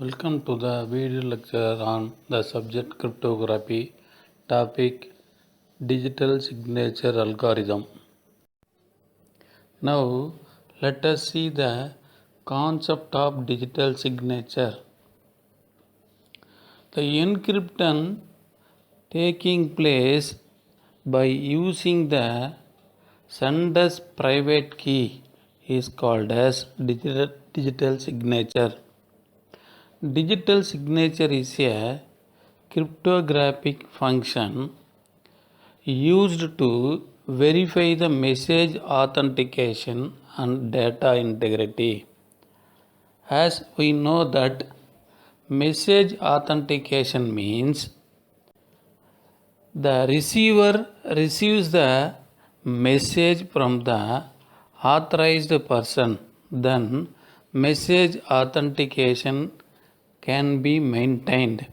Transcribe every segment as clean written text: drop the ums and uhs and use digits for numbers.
Welcome to the video lecture on the subject cryptography, topic digital signature algorithm. Now let us see the concept of digital signature. The encryption taking place by using the sender's private key is called as digital signature. Digital signature is a cryptographic function used to verify the message authentication and data integrity. As we know that message authentication means the receiver receives the message from the authorized person, then message authentication can be maintained.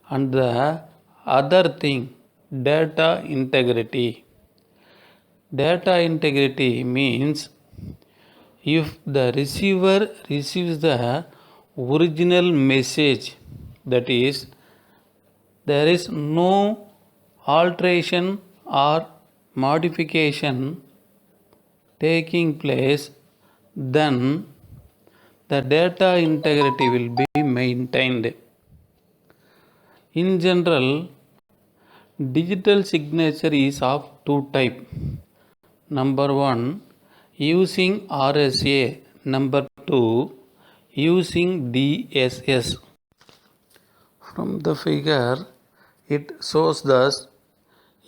And the other thing, data integrity. Data integrity means if the receiver receives the original message, that is, there is no alteration or modification taking place, then the data integrity will be maintained. In general, digital signature is of two types. Number one, using RSA. Number two, using DSS. From the figure, it shows thus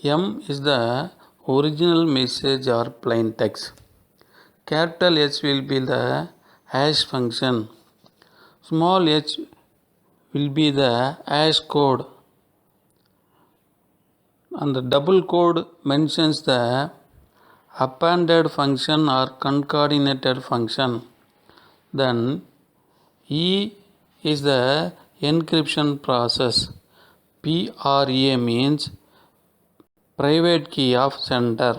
M is the original message or plain text. Capital H will be the hash function. Small h will be the hash code. And the double code mentions the appended function or concatenated function. Then E is the encryption process. PRA means private key of sender.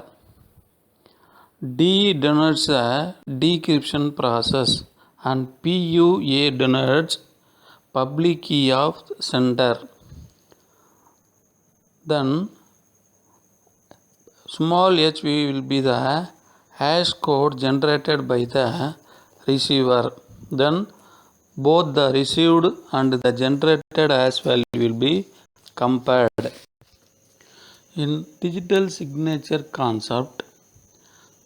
D denotes the decryption process and PUA denotes public key of sender. Then small h will be the hash code generated by the receiver. Then both the received and the generated hash value will be compared. In digital signature concept,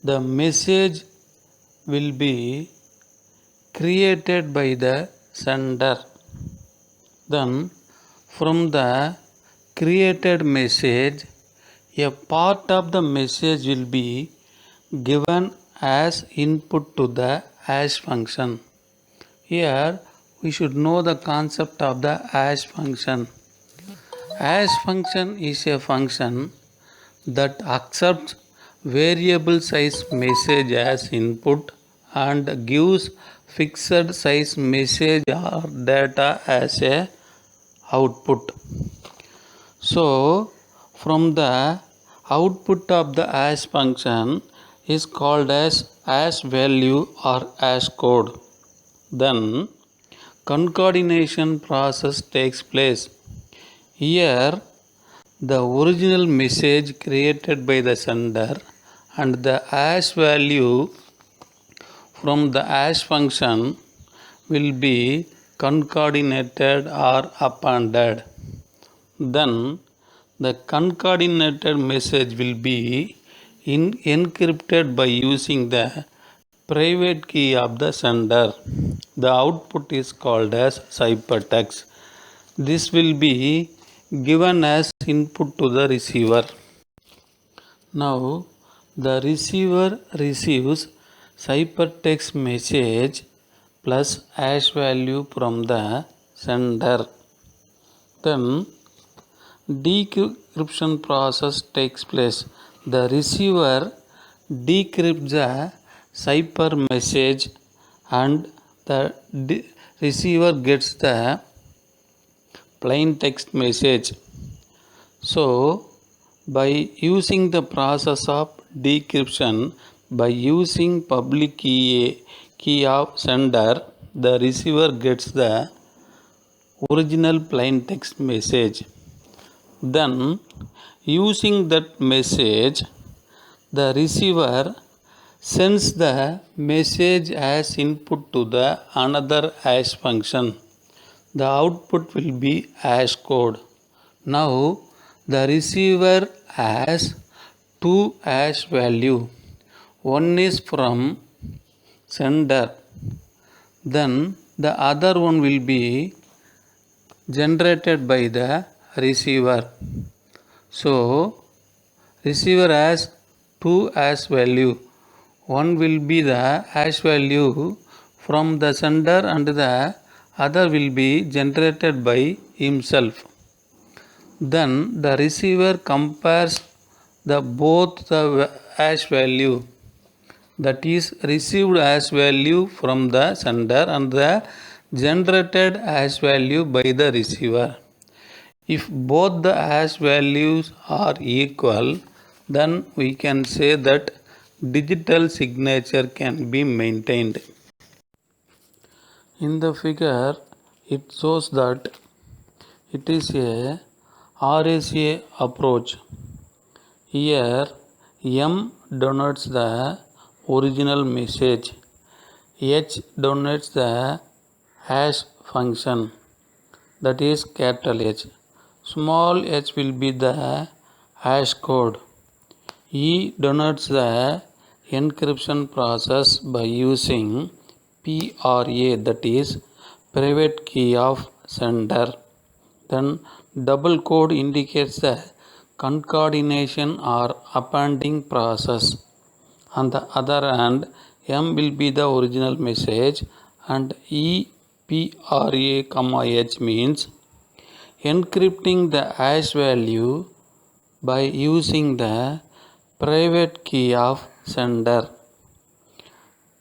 the message will be created by the sender. Then from the created message, a part of the message will be given as input to the hash function. Here we should know the concept of the hash function. Hash function is a function that accepts variable size message as input and gives fixed size message or data as a output. So from the output of the hash function is called as hash value or hash code. Then concatenation process takes place. Here the original message created by the sender and the hash value from the hash function will be concatenated or appended. Then the concatenated message will be encrypted by using the private key of the sender. The output is called as ciphertext. This will be given as input to the receiver. Now the receiver receives ciphertext message plus hash value from the sender. Then decryption process takes place. The receiver decrypts the cipher message and the receiver gets the plain text message. So by using the process of decryption, by using public key of sender, the receiver gets the original plain text message. Then, using that message, the receiver sends the message as input to the another hash function. The output will be hash code. Now, the receiver has two hash value. One is from sender. Then the other one will be generated by the receiver. So, receiver has two hash value. One will be the hash value from the sender and the other will be generated by himself. Then the receiver compares both the hash value, that is received hash value from the sender and the generated hash value by the receiver. If both the hash values are equal, then we can say that digital signature can be maintained. In the figure, it shows that it is a RSA approach. Here, M denotes the original message, H denotes the hash function, that is capital H. Small h will be the hash code. E denotes the encryption process by using PRA, that is private key of sender. Then double code indicates the concatenation or appending process. On the other hand, M will be the original message and EPRA, H means encrypting the hash value by using the private key of sender.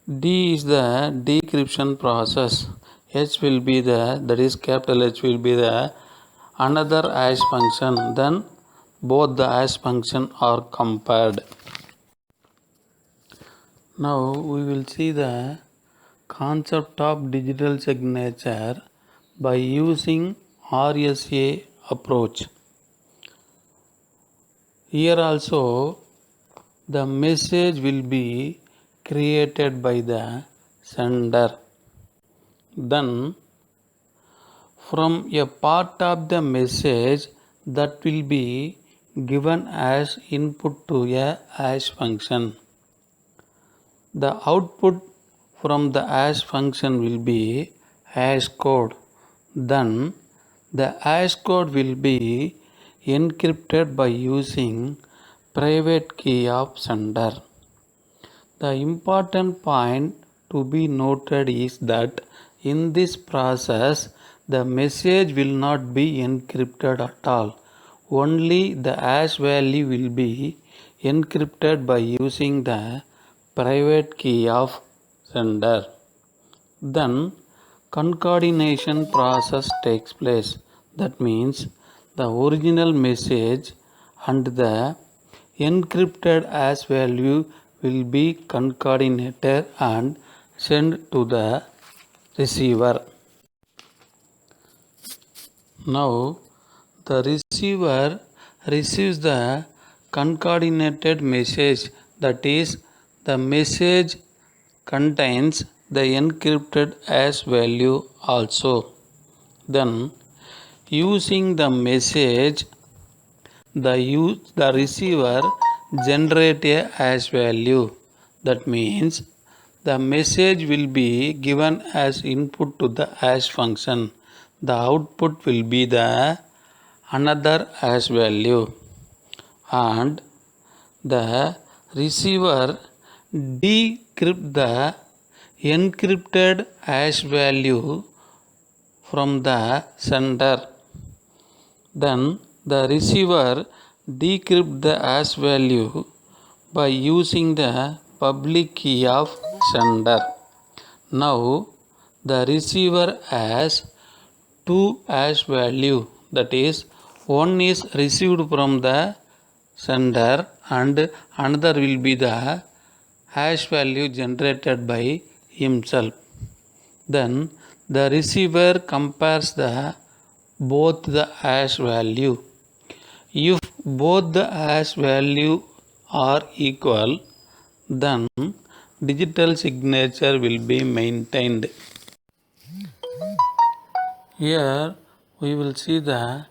D is the decryption process. H will be that is capital H will be the another hash function. Then both the hash function are compared. Now we will see the concept of digital signature by using RSA approach. Here also the message will be created by the sender. Then from a part of the message that will be given as input to a hash function. The output from the hash function will be hash code. Then the hash code will be encrypted by using private key of sender. The important point to be noted is that in this process the message will not be encrypted at all. Only the hash value will be encrypted by using the private key of sender. Then concatenation process takes place. That means the original message and the encrypted hash value will be concatenated and sent to the receiver. Now the receiver receives the concatenated message, that is the message contains the encrypted hash value also. Then using the message, the receiver generate a hash value. That means the message will be given as input to the hash function. The output will be the another hash value, and the receiver decrypt the encrypted hash value from the sender. Then the receiver decrypt the hash value by using the public key of sender. Now the receiver has two hash value, that is one is received from the sender and another will be the hash value generated by himself. Then the receiver compares both the hash value. If both the hash value are equal, then digital signature will be maintained. Here we will see the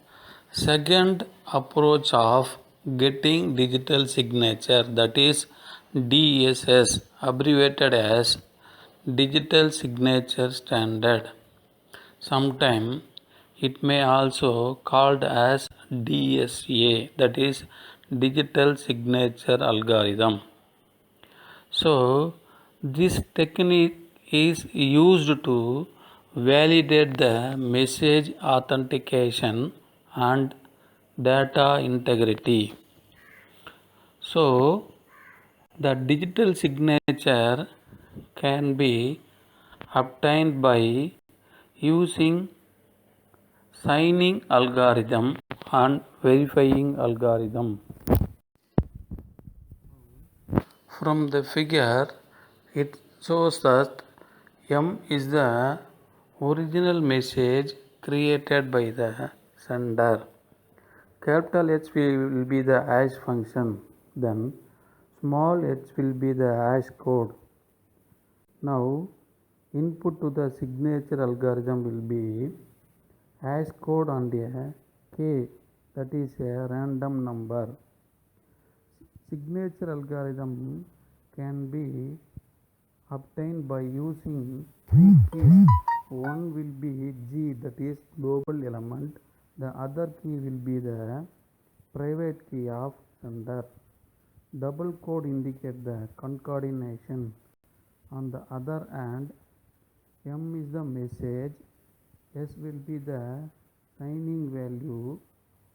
second approach of getting digital signature, that is DSS, abbreviated as Digital Signature Standard. Sometimes it may also called as DSA, that is Digital Signature Algorithm. So this technique is used to validate the message authentication and data integrity. So the digital signature can be obtained by using signing algorithm and verifying algorithm. From the figure, it shows that M is the original message created by the sender. Capital H will be the hash function. Then small h will be the hash code. Now input to the signature algorithm will be hash code and a k, that is a random number. Signature algorithm can be obtained by using two keys. One will be G, that is global element. The other key will be the private key of sender. Double code indicate the concatenation. On the other hand, M is the message, S will be the signing value,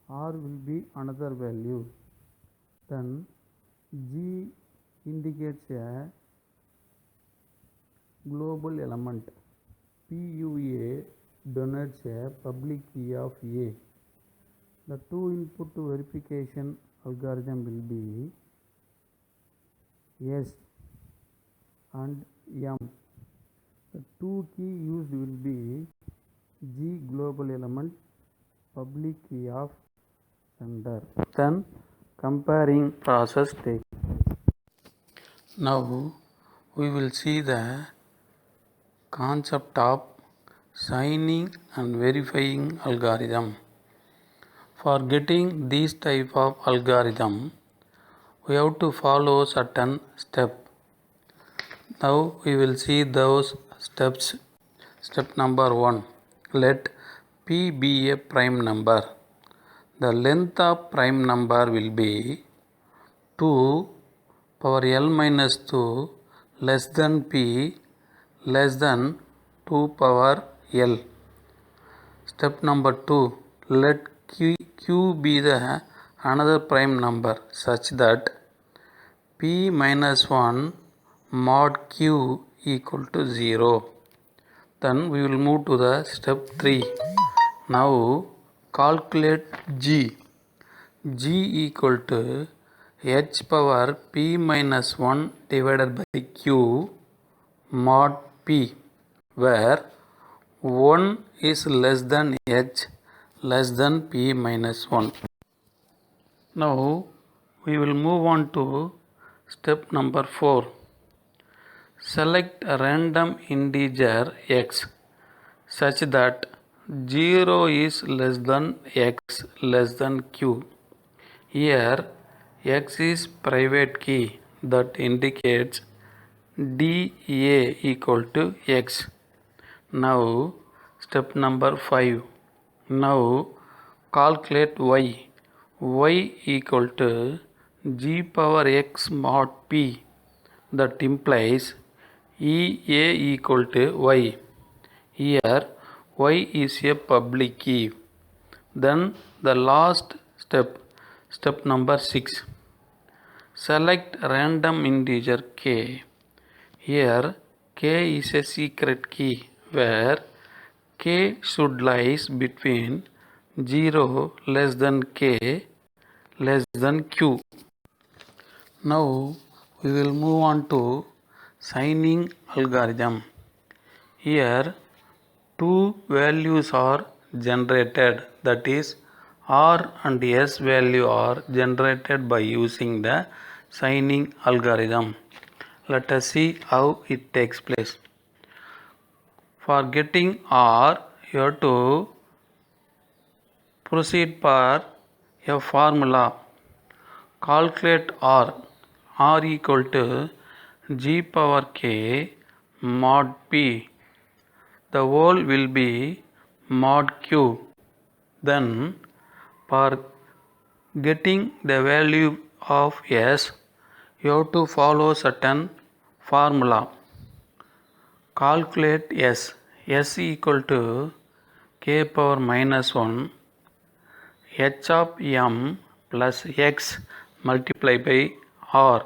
R will be another value. Then G indicates a global element. PUA denotes a public key of A. The two input to verification algorithm will be S and M. The two key used will be G global element, public key of sender. Then comparing process takes. Now we will see the concept of signing and verifying algorithm. For getting this type of algorithm, we have to follow certain steps. Now we will see those steps. Step number 1. Let P be a prime number. The length of prime number will be 2 power L minus 2 less than P less than 2 power L. Step number 2. Let Q be the another prime number such that P minus 1 mod Q equal to 0. Then we will move to the step 3. Now calculate G. G equal to h power P minus 1 divided by Q mod P, where 1 is less than h less than P minus 1. Now we will move on to step number 4. Select a random integer x such that 0 is less than x less than q. Here x is private key that indicates dA equal to x. Now step number 5. Now calculate y. Y equal to g power x mod p, that implies EA equal to y. Here y is a public key. Then the last step, step number 6. Select random integer k. Here k is a secret key where k should lies between 0 less than k less than q. Now we will move on to signing algorithm. Here two values are generated, that is R and S value are generated by using the signing algorithm. Let us see how it takes place. For getting R, you have to proceed for a formula. Calculate R. R equal to G power K mod P. The whole will be mod Q. Then for getting the value of S, you have to follow certain formula. Calculate S. S equal to K power minus 1 H of M plus X multiplied by R.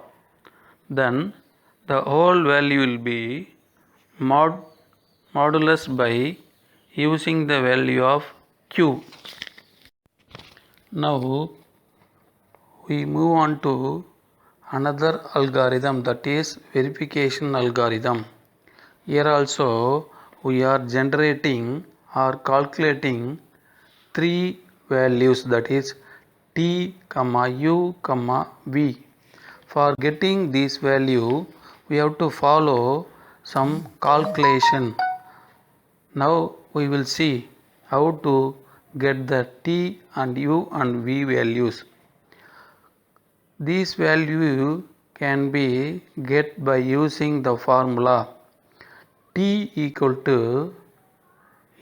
Then the whole value will be modulus by using the value of Q. Now we move on to another algorithm, that is verification algorithm. Here also we are generating or calculating three values, that is t, u, v. For getting this value we have to follow some calculation. Now we will see how to get the t and u and v values. These value can be get by using the formula t equal to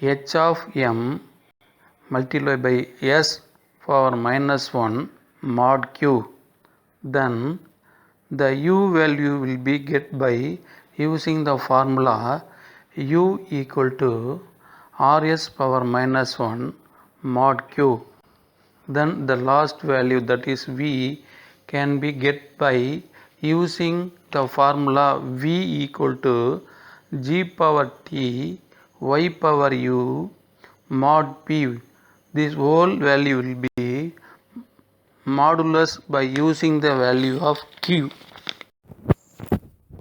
h of m multiplied by s power minus 1 mod q. Then the u value will be get by using the formula u equal to rs power minus 1 mod q. Then the last value, that is v, can be get by using the formula v equal to g power t y power u mod p. This whole value will be modulus by using the value of q.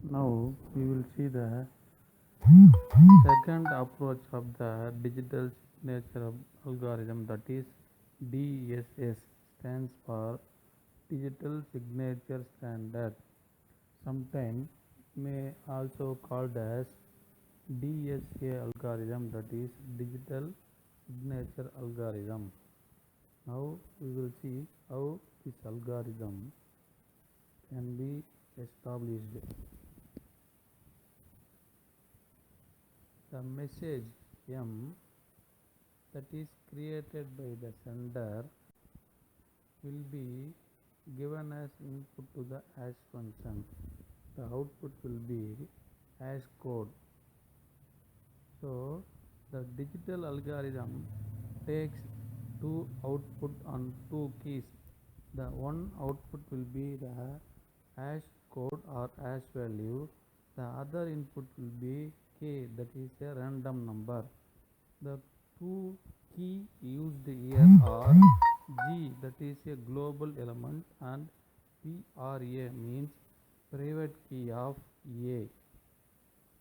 Now we will see the second approach of the digital signature algorithm, that is DSS, stands for Digital Signature Standard. Sometimes may also called as DSA algorithm, that is Digital Signature Algorithm. Now we will see how this algorithm can be established. The message M that is created by the sender will be given as input to the hash function. The output will be hash code. So the digital algorithm takes two output and two keys. The one output will be the hash code or hash value. The other input will be k, that is a random number. The two key used here are G, that is a global element, and PRA means private key of A.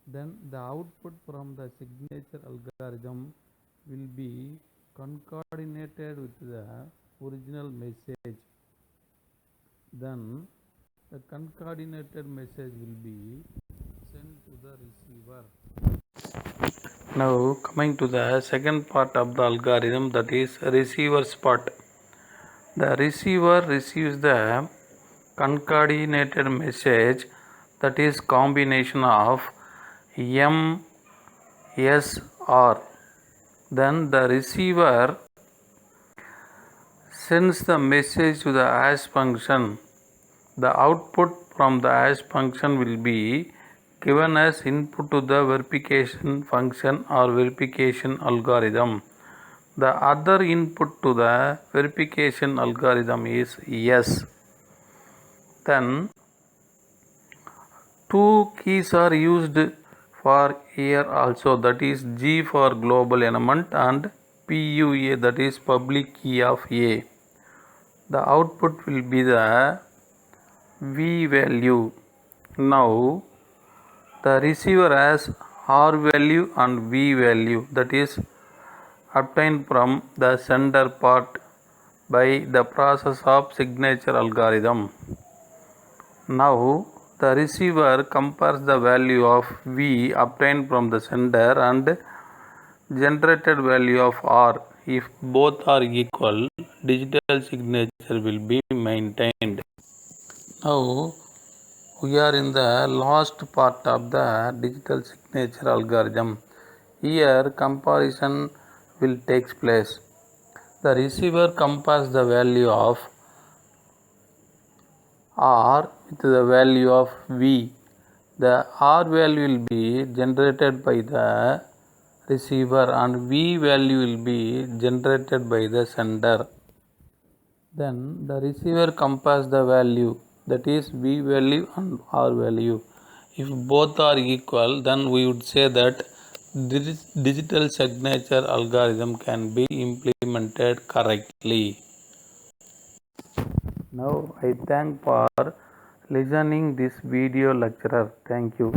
Then the output from the signature algorithm will be concatenated with the original message. Then the concatenated message will be sent to the receiver. Now coming to the second part of the algorithm, that is receiver's part. The receiver receives the concatenated message, that is combination of M, S, R. Then the receiver sends the message to the hash function. The output from the hash function will be given as input to the verification function or verification algorithm. The other input to the verification algorithm is S. Then two keys are used for here also, that is G for global element and PUA, that is public key of A. The output will be the V value. Now the receiver has R value and V value, that is obtained from the sender part by the process of signature algorithm. Now the receiver compares the value of V obtained from the sender and generated value of R. If both are equal, digital signature will be maintained. Now we are in the last part of the digital signature algorithm. Here comparison will take place. The receiver compares the value of R with the value of V. The R value will be generated by the receiver and V value will be generated by the sender. Then the receiver compares the value, that is V value and R value. If both are equal, then we would say that digital signature algorithm can be implemented correctly. Now I thank for listening this video lecturer. Thank you.